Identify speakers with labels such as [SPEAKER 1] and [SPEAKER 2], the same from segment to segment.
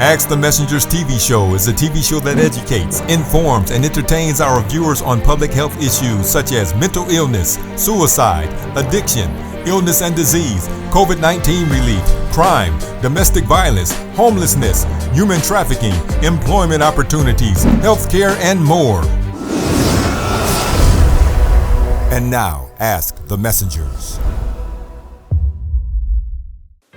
[SPEAKER 1] Ask the Messenger's TV show is a TV show that educates, informs, and entertains our viewers on public health issues such as mental illness, suicide, addiction, illness and disease, COVID-19 relief, crime, domestic violence, homelessness, human trafficking, employment opportunities, healthcare, and more. And now, Ask the Messengers.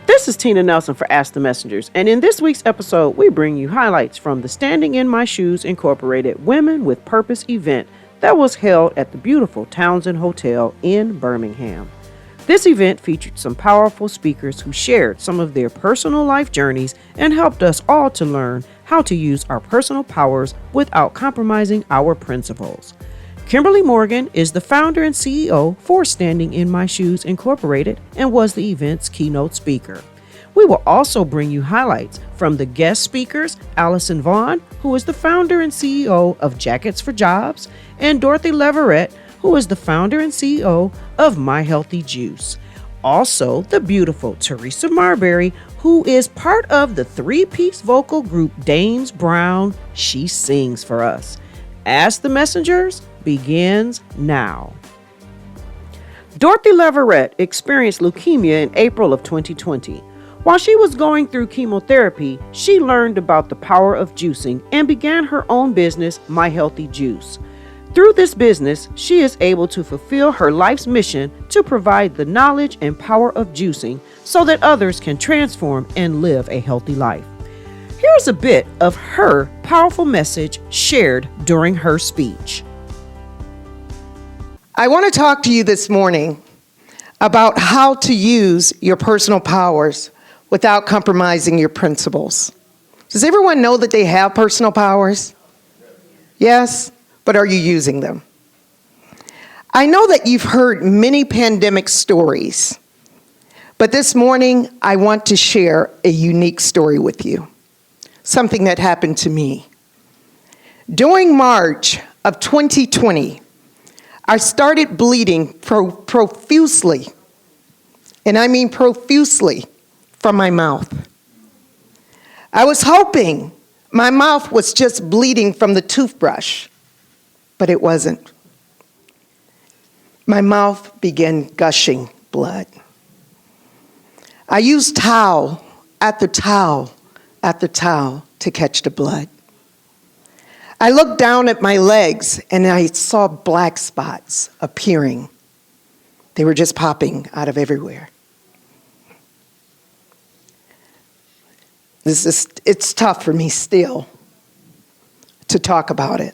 [SPEAKER 2] This is Tina Nelson for Ask the Messengers, and in this week's episode, we bring you highlights from the Standing in My Shoes Incorporated Women with Purpose event that was held at the beautiful Townsend Hotel in Birmingham. This event featured some powerful speakers who shared some of their personal life journeys and helped us all to learn how to use our personal powers without compromising our principles. Kimberly Morgan is the founder and CEO for Standing in My Shoes Incorporated and was the event's keynote speaker. We will also bring you highlights from the guest speakers, Alison Vaughn, who is the founder and CEO of Jackets for Jobs, and Dorothy Leverette, who is the founder and CEO of My Healthy Juice. Also, the beautiful Teresa Marbury, who is part of the three-piece vocal group Dames Brown. She sings for us. Ask the Messengers begins now. Dorothy Leverette experienced leukemia in April of 2020. While she was going through chemotherapy, she learned about the power of juicing and began her own business, My Healthy Juice. Through this business, she is able to fulfill her life's mission to provide the knowledge and power of juicing so that others can transform and live a healthy life. Here's a bit of her powerful message shared during her speech.
[SPEAKER 3] I want to talk to you this morning about how to use your personal powers without compromising your principles. Does everyone know that they have personal powers? Yes, but are you using them? I know that you've heard many pandemic stories, but this morning I want to share a unique story with you, something that happened to me. During March of 2020, I started bleeding profusely, and I mean profusely, from my mouth. I was hoping my mouth was just bleeding from the toothbrush, but it wasn't. My mouth began gushing blood. I used towel after towel after towel to catch the blood. I looked down at my legs and I saw black spots appearing. They were just popping out of everywhere. It's tough for me still to talk about it.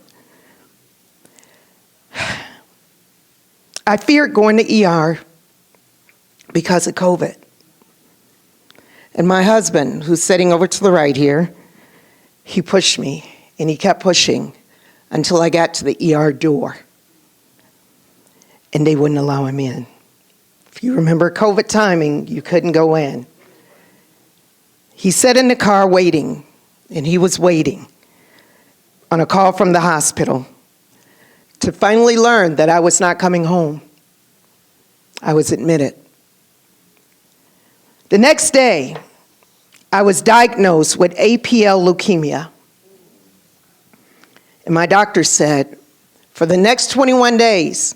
[SPEAKER 3] I feared going to ER because of COVID. And my husband, who's sitting over to the right here, he pushed me. And he kept pushing until I got to the ER door. And they wouldn't allow him in. If you remember COVID timing, you couldn't go in. He sat in the car waiting, and he was waiting on a call from the hospital to finally learn that I was not coming home. I was admitted. The next day, I was diagnosed with APL leukemia. And my doctor said, for the next 21 days,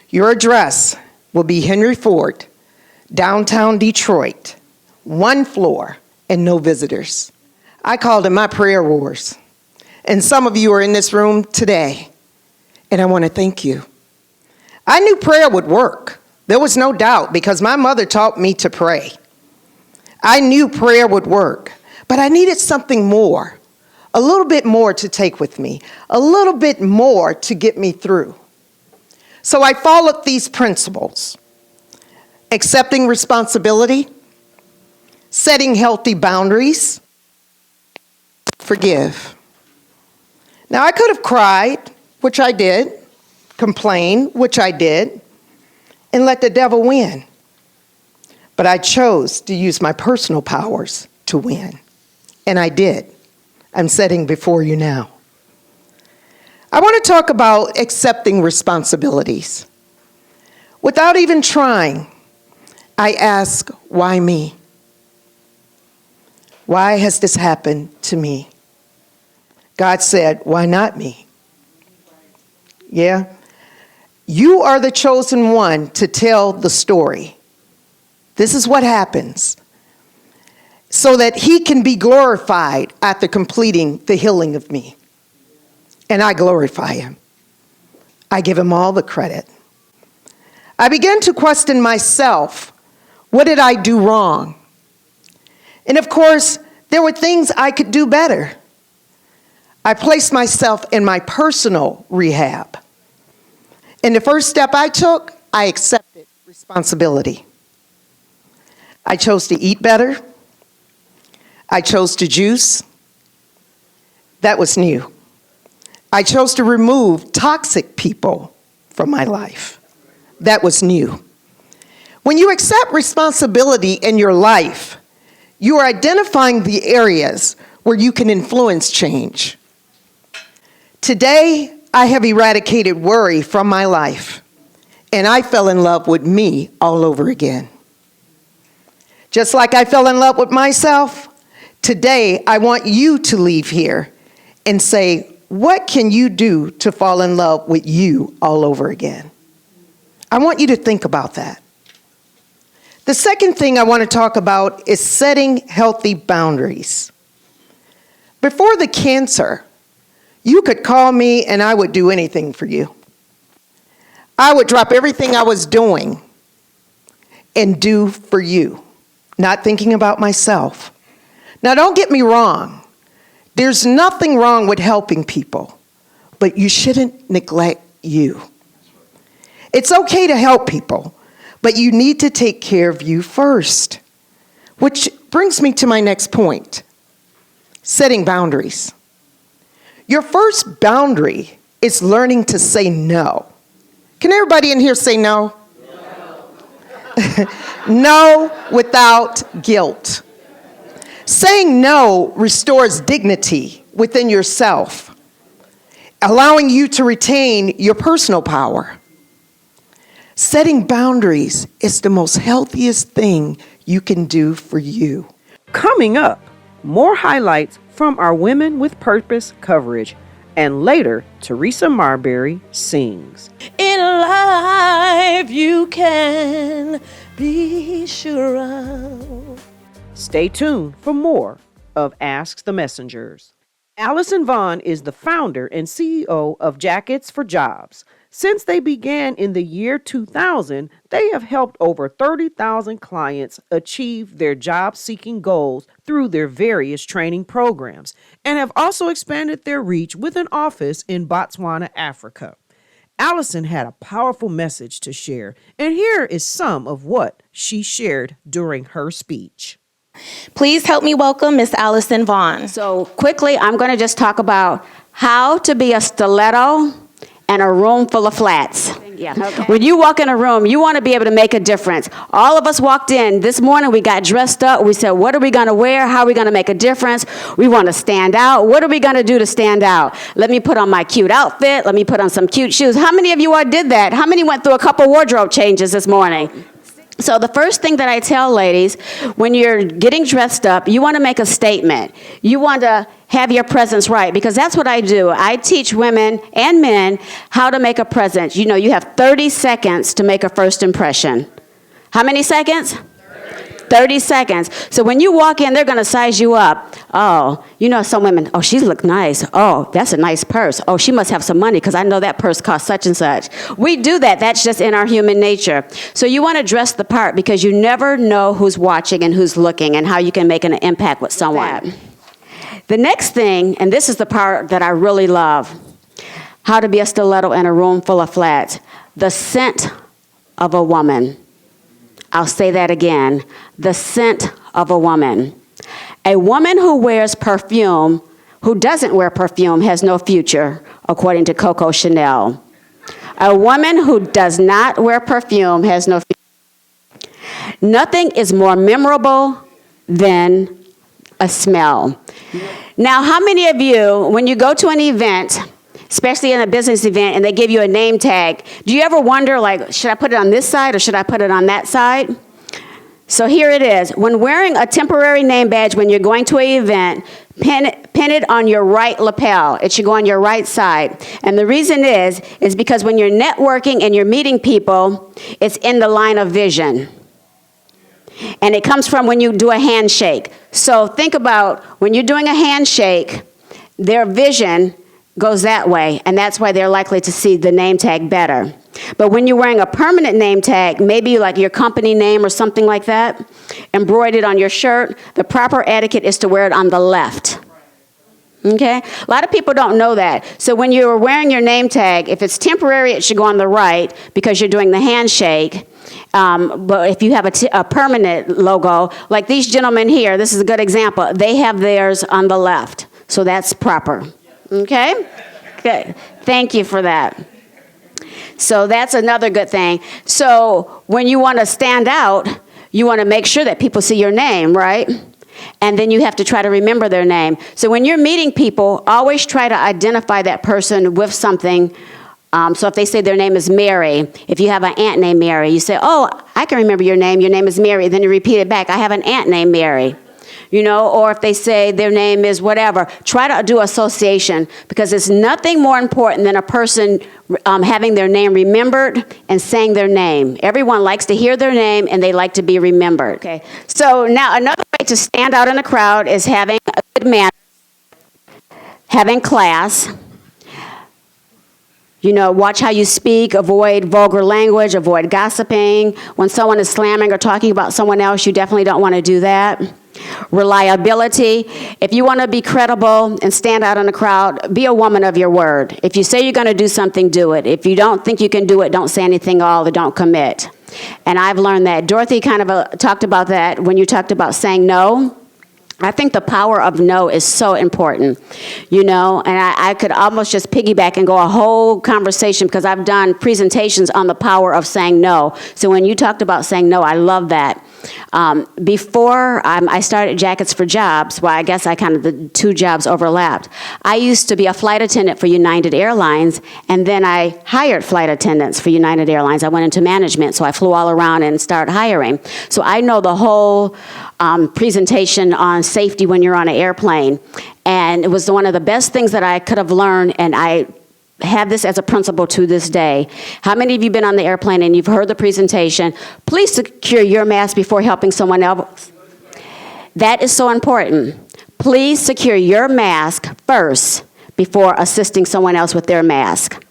[SPEAKER 3] your address will be Henry Ford, downtown Detroit, one floor and no visitors. I called it my prayer wars. And some of you are in this room today, and I want to thank you. I knew prayer would work. There was no doubt because my mother taught me to pray. I knew prayer would work, but I needed something more. A little bit more to take with me, a little bit more to get me through. So I followed these principles: accepting responsibility, setting healthy boundaries, forgive. Now, I could have cried, which I did, complained, which I did, and let the devil win. But I chose to use my personal powers to win, and I did. I'm setting before you now. I want to talk about accepting responsibilities. Without even trying, I ask, why me? Why has this happened to me? God said, why not me? Yeah? You are the chosen one to tell the story. This is what happens. So that he can be glorified after completing the healing of me. And I glorify him. I give him all the credit. I began to question myself. What did I do wrong? And of course, there were things I could do better. I placed myself in my personal rehab. And the first step I took, I accepted responsibility. I chose to eat better. I chose to juice. That was new. I chose to remove toxic people from my life. That was new. When you accept responsibility in your life, you are identifying the areas where you can influence change. Today, I have eradicated worry from my life, and I fell in love with me all over again. Just like I fell in love with myself, today I want you to leave here and say, what can you do to fall in love with you all over again? I want you to think about that. The second thing I want to talk about is setting healthy boundaries. Before the cancer, you could call me and I would do anything for you. I would drop everything I was doing and do for you, not thinking about myself. Now, don't get me wrong. There's nothing wrong with helping people, but you shouldn't neglect you. It's okay to help people, but you need to take care of you first. Which brings me to my next point, setting boundaries. Your first boundary is learning to say no. Can everybody in here say no? No. No without guilt. Saying no restores dignity within yourself, allowing you to retain your personal power. Setting boundaries is the most healthiest thing you can do for you.
[SPEAKER 2] Coming up, more highlights from our Women with Purpose coverage. And later, Teresa Marbury sings.
[SPEAKER 4] In life you can be sure of.
[SPEAKER 2] Stay tuned for more of Ask the Messengers. Alison Vaughn is the founder and CEO of Jackets for Jobs. Since they began in the year 2000, they have helped over 30,000 clients achieve their job-seeking goals through their various training programs and have also expanded their reach with an office in Botswana, Africa. Alison had a powerful message to share, and here is some of what she shared during her speech.
[SPEAKER 4] Please help me welcome Miss Alison Vaughn.
[SPEAKER 5] So quickly, I'm going to just talk about how to be a stiletto in a room full of flats. Yeah. Okay. When you walk in a room, you want to be able to make a difference. All of us walked in this morning, we got dressed up. We said, what are we going to wear? How are we going to make a difference? We want to stand out. What are we going to do to stand out? Let me put on my cute outfit. Let me put on some cute shoes. How many of you all did that? How many went through a couple wardrobe changes this morning? So the first thing that I tell ladies, when you're getting dressed up, you want to make a statement. You want to have your presence right, because that's what I do. I teach women and men how to make a presence. You know, you have 30 seconds to make a first impression. How many seconds? 30 seconds. So when you walk in, they're going to size you up. Oh, you know, some women, oh, she look nice. Oh, that's a nice purse. Oh, she must have some money because I know that purse costs such and such. We do that. That's just in our human nature. So you want to dress the part because you never know who's watching and who's looking and how you can make an impact with someone. The next thing, and this is the part that I really love, how to be a stiletto in a room full of flats. The scent of a woman. I'll say that again. The scent of a woman. A woman who wears perfume, who doesn't wear perfume, has no future, according to Coco Chanel. A woman who does not wear perfume has no future. Nothing is more memorable than a smell. Now, how many of you, when you go to an event, especially in a business event, and they give you a name tag, do you ever wonder, like, should I put it on this side or should I put it on that side? So here it is. When wearing a temporary name badge when you're going to an event, pin it on your right lapel. It should go on your right side. And the reason is because when you're networking and you're meeting people, it's in the line of vision. And it comes from when you do a handshake. So think about when you're doing a handshake, their vision goes that way, and that's why they're likely to see the name tag better. But when you're wearing a permanent name tag, maybe like your company name or something like that, embroidered on your shirt, the proper etiquette is to wear it on the left. Okay? A lot of people don't know that. So when you're wearing your name tag, if it's temporary, it should go on the right because you're doing the handshake. But if you have a permanent logo, like these gentlemen here, this is a good example, they have theirs on the left. So that's proper. Okay? Good. Thank you for that. So that's another good thing. So when you want to stand out, you want to make sure that people see your name, right? And then you have to try to remember their name. So when you're meeting people, always try to identify that person with something. So if they say their name is Mary, if you have an aunt named Mary, you say, oh, I can remember your name is Mary. Then you repeat it back, I have an aunt named Mary. You know, or if they say their name is whatever, try to do association because it's nothing more important than a person having their name remembered and saying their name. Everyone likes to hear their name and they like to be remembered. Okay. So now another way to stand out in a crowd is having a good manner, having class. You know, watch how you speak, avoid vulgar language, avoid gossiping. When someone is slamming or talking about someone else, you definitely don't want to do that. Reliability. If you want to be credible and stand out in a crowd, be a woman of your word. If you say you're going to do something, do it. If you don't think you can do it, don't say anything at all or don't commit. And I've learned that. Dorothy kind of talked about that when you talked about saying no. I think the power of no is so important, you know, and I could almost just piggyback and go a whole conversation because I've done presentations on the power of saying no. So when you talked about saying no, I love that. Before I started Jackets for Jobs, well, I guess the two jobs overlapped. I used to be a flight attendant for United Airlines, and then I hired flight attendants for United Airlines. I went into management, so I flew all around and started hiring. So I know the whole presentation on safety when you're on an airplane, and it was one of the best things that I could have learned, and I have this as a principle to this day. How many of you have been on the airplane and you've heard the presentation? Please secure your mask before helping someone else. That is so important. Please secure your mask first before assisting someone else with their mask.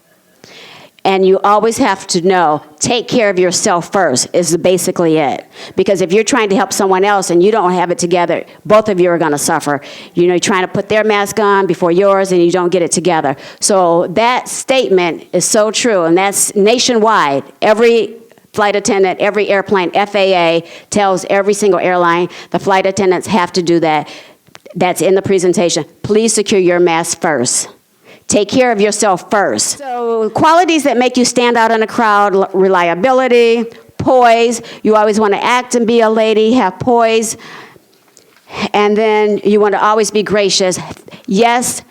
[SPEAKER 5] And you always have to know, take care of yourself first is basically it. Because if you're trying to help someone else and you don't have it together, both of you are going to suffer. You know, you're trying to put their mask on before yours and you don't get it together. So that statement is so true, and that's nationwide. Every flight attendant, every airplane, FAA tells every single airline, the flight attendants have to do that. That's in the presentation. Please secure your mask first. Take care of yourself first. So qualities that make you stand out in a crowd: reliability, poise. You always want to act and be a lady, have poise. And then you want to always be gracious. Yes,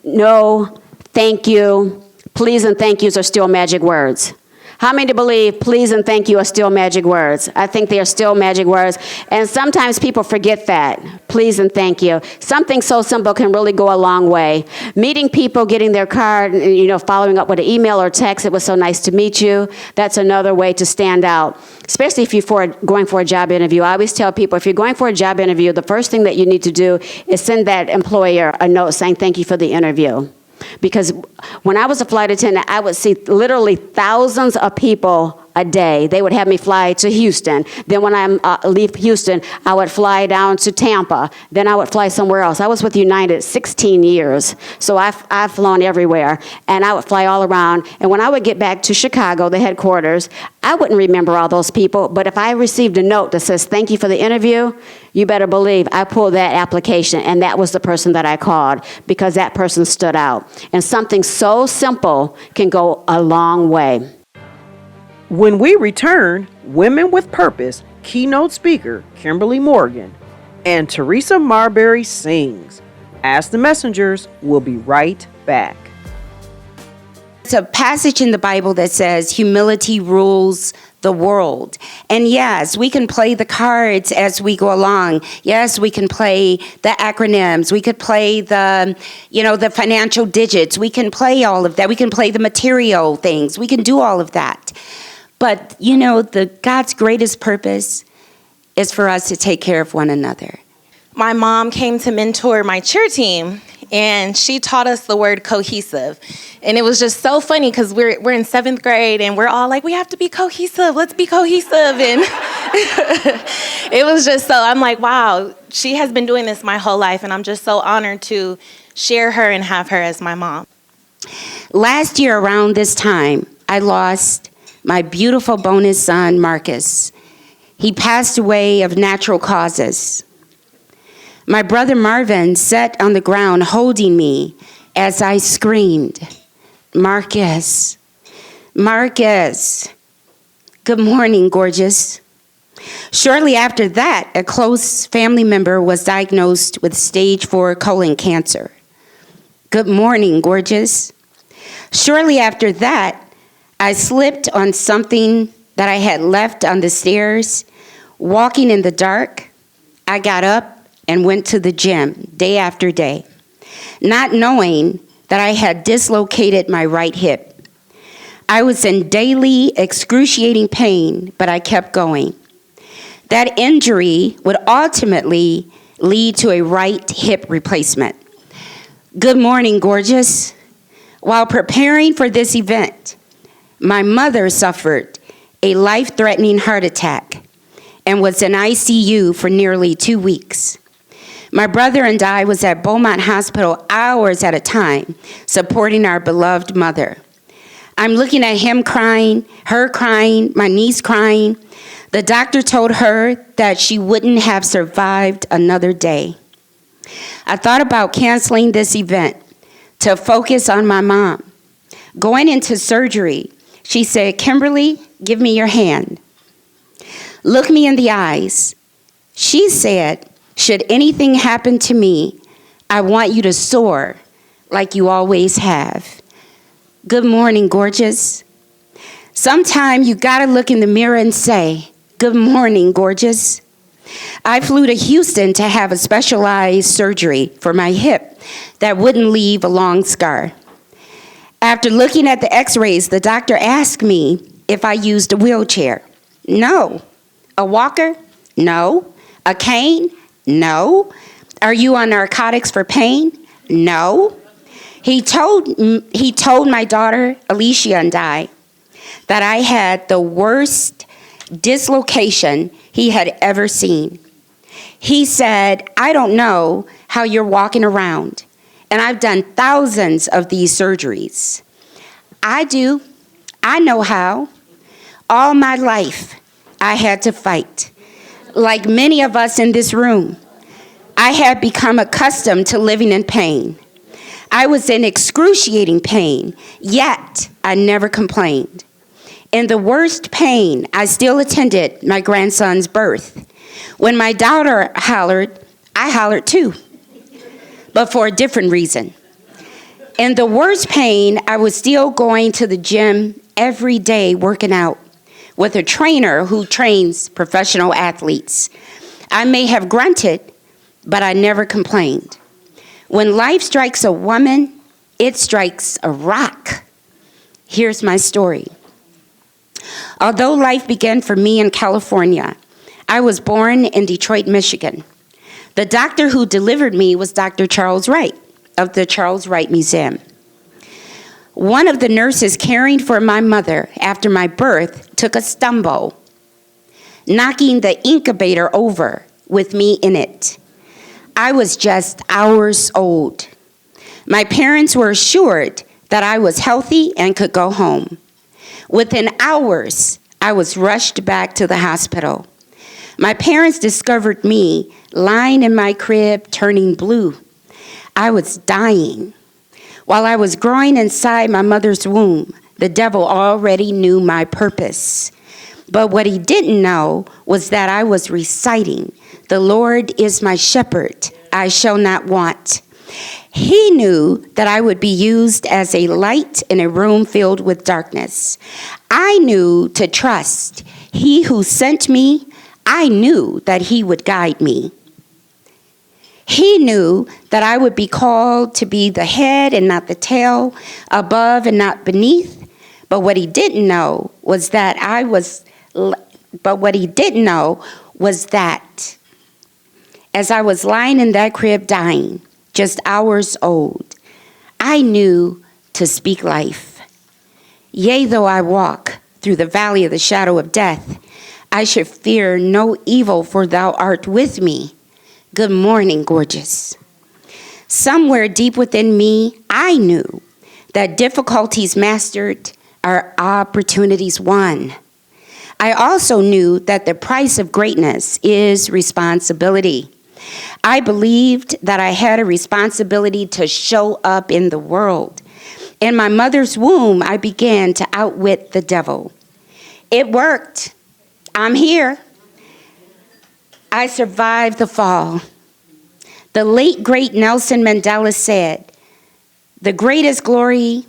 [SPEAKER 5] no, thank you. Please and thank yous are still magic words. How many believe please and thank you are still magic words? I think they are still magic words. And sometimes people forget that. Please and thank you. Something so simple can really go a long way. Meeting people, getting their card, you know, following up with an email or text, it was so nice to meet you. That's another way to stand out, especially if you're going for a job interview. I always tell people, if you're going for a job interview, the first thing that you need to do is send that employer a note saying thank you for the interview. Because when I was a flight attendant, I would see literally thousands of people a day. They would have me fly to Houston. Then when I leave Houston, I would fly down to Tampa. Then I would fly somewhere else. I was with United 16 years, so I've flown everywhere. And I would fly all around. And when I would get back to Chicago, the headquarters, I wouldn't remember all those people. But if I received a note that says, thank you for the interview, you better believe I pulled that application, and that was the person that I called because that person stood out. And something so simple can go a long way.
[SPEAKER 2] When we return, Women with Purpose keynote speaker Kimberly Morgan and Teresa Marbury sings. Ask the Messengers will be right back.
[SPEAKER 6] It's a passage in the Bible that says humility rules the world. And yes, we can play the cards as we go along. Yes, we can play the acronyms. We could play the financial digits. We can play all of that. We can play the material things. We can do all of that. But, God's greatest purpose is for us to take care of one another.
[SPEAKER 4] My mom came to mentor my cheer team, and she taught us the word cohesive. And it was just so funny because we're in 7th grade, and we're all like, we have to be cohesive. Let's be cohesive. And it was just I'm like, wow, she has been doing this my whole life, and I'm just so honored to share her and have her as my mom.
[SPEAKER 6] Last year around this time, I lost my beautiful bonus son, Marcus. He passed away of natural causes. My brother Marvin sat on the ground holding me as I screamed, Marcus, Marcus. Good morning, gorgeous. Shortly after that, a close family member was diagnosed with stage 4 colon cancer. Good morning, gorgeous. Shortly after that, I slipped on something that I had left on the stairs. Walking in the dark, I got up and went to the gym day after day, not knowing that I had dislocated my right hip. I was in daily excruciating pain, but I kept going. That injury would ultimately lead to a right hip replacement. Good morning, gorgeous. While preparing for this event, my mother suffered a life-threatening heart attack and was in ICU for nearly 2 weeks. My brother and I was at Beaumont Hospital hours at a time, supporting our beloved mother. I'm looking at him crying, her crying, my niece crying. The doctor told her that she wouldn't have survived another day. I thought about canceling this event to focus on my mom. Going into surgery, she said, Kimberly, give me your hand. Look me in the eyes. She said, should anything happen to me, I want you to soar like you always have. Good morning, gorgeous. Sometime you gotta look in the mirror and say, good morning, gorgeous. I flew to Houston to have a specialized surgery for my hip that wouldn't leave a long scar. After looking at the x-rays, the doctor asked me if I used a wheelchair. No. A walker? No. A cane? No. Are you on narcotics for pain? No. He told my daughter, Alicia, and I, that I had the worst dislocation he had ever seen. He said, I don't know how you're walking around, and I've done thousands of these surgeries. I do. I know how. All my life, I had to fight. Like many of us in this room, I had become accustomed to living in pain. I was in excruciating pain, yet I never complained. In the worst pain, I still attended my grandson's birth. When my daughter hollered, I hollered too, but for a different reason. In the worst pain, I was still going to the gym every day working out with a trainer who trains professional athletes. I may have grunted, but I never complained. When life strikes a woman, it strikes a rock. Here's my story. Although life began for me in California, I was born in Detroit, Michigan. The doctor who delivered me was Dr. Charles Wright of the Charles Wright Museum. One of the nurses caring for my mother after my birth took a stumble, knocking the incubator over with me in it. I was just hours old. My parents were assured that I was healthy and could go home. Within hours, I was rushed back to the hospital. My parents discovered me lying in my crib, turning blue. I was dying. While I was growing inside my mother's womb, the devil already knew my purpose. But what he didn't know was that I was reciting, "The Lord is my shepherd, I shall not want. He knew that I would be used as a light in a room filled with darkness. I knew to trust He who sent me. I knew that He would guide me. He knew that I would be called to be the head and not the tail, above and not beneath. But what he didn't know was that as I was lying in that crib dying, just hours old, I knew to speak life. Yea, though I walk through the valley of the shadow of death, I should fear no evil, for thou art with me. Good morning, gorgeous. Somewhere deep within me, I knew that difficulties mastered are opportunities won. I also knew that the price of greatness is responsibility. I believed that I had a responsibility to show up in the world. In my mother's womb, I began to outwit the devil. It worked. I'm here. I survived the fall. The late, great Nelson Mandela said, the greatest glory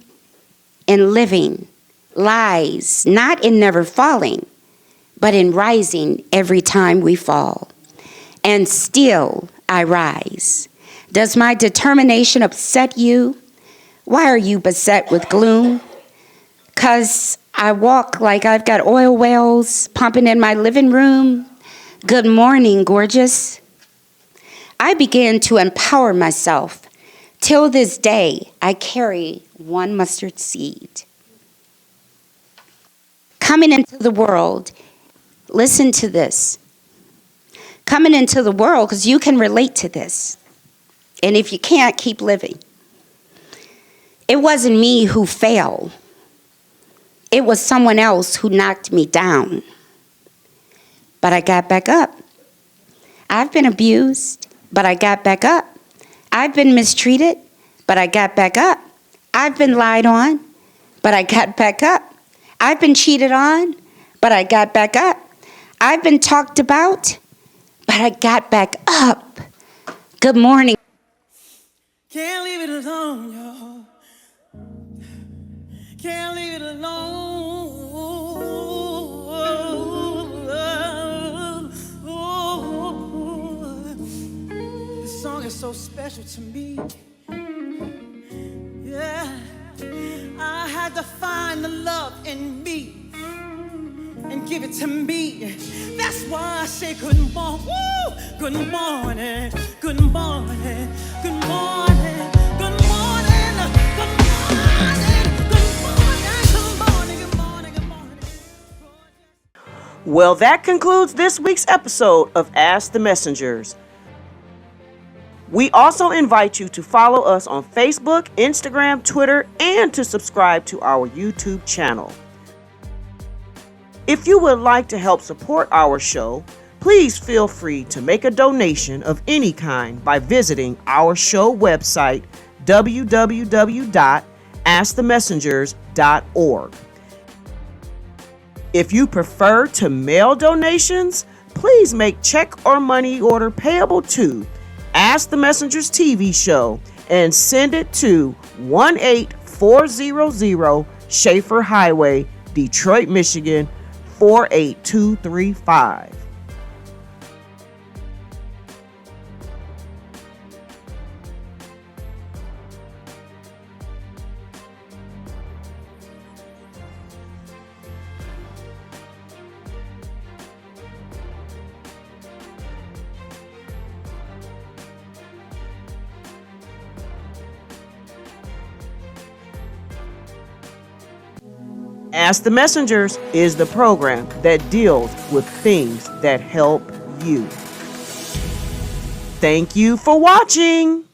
[SPEAKER 6] in living lies not in never falling, but in rising every time we fall. And still I rise. Does my determination upset you? Why are you beset with gloom? 'Cause I walk like I've got oil wells pumping in my living room. Good morning, gorgeous. I began to empower myself. Till this day, I carry one mustard seed. Coming into the world, listen to this. Coming into the world, because you can relate to this. And if you can't, keep living. It wasn't me who fell. It was someone else who knocked me down. But I got back up. I've been abused, but I got back up. I've been mistreated, but I got back up. I've been lied on, but I got back up. I've been cheated on, but I got back up. I've been talked about, but I got back up. Good morning.
[SPEAKER 7] Can't leave it alone, y'all. Can't leave it alone. This song is so special to me. Yeah, I had to find the love in me and give it to me. That's why I say good morning, good morning, good morning, good morning, good morning, good morning, good morning, good morning, good morning.
[SPEAKER 2] Well, that concludes this week's episode of Ask the Messengers. We also invite you to follow us on Facebook, Instagram, Twitter, and to subscribe to our YouTube channel. If you would like to help support our show, please feel free to make a donation of any kind by visiting our show website, www.askthemessengers.org. If you prefer to mail donations, please make check or money order payable to Ask the Messengers TV show and send it to 18400 Schaefer Highway, Detroit, Michigan 48235. Ask the Messengers is the program that deals with things that help you. Thank you for watching.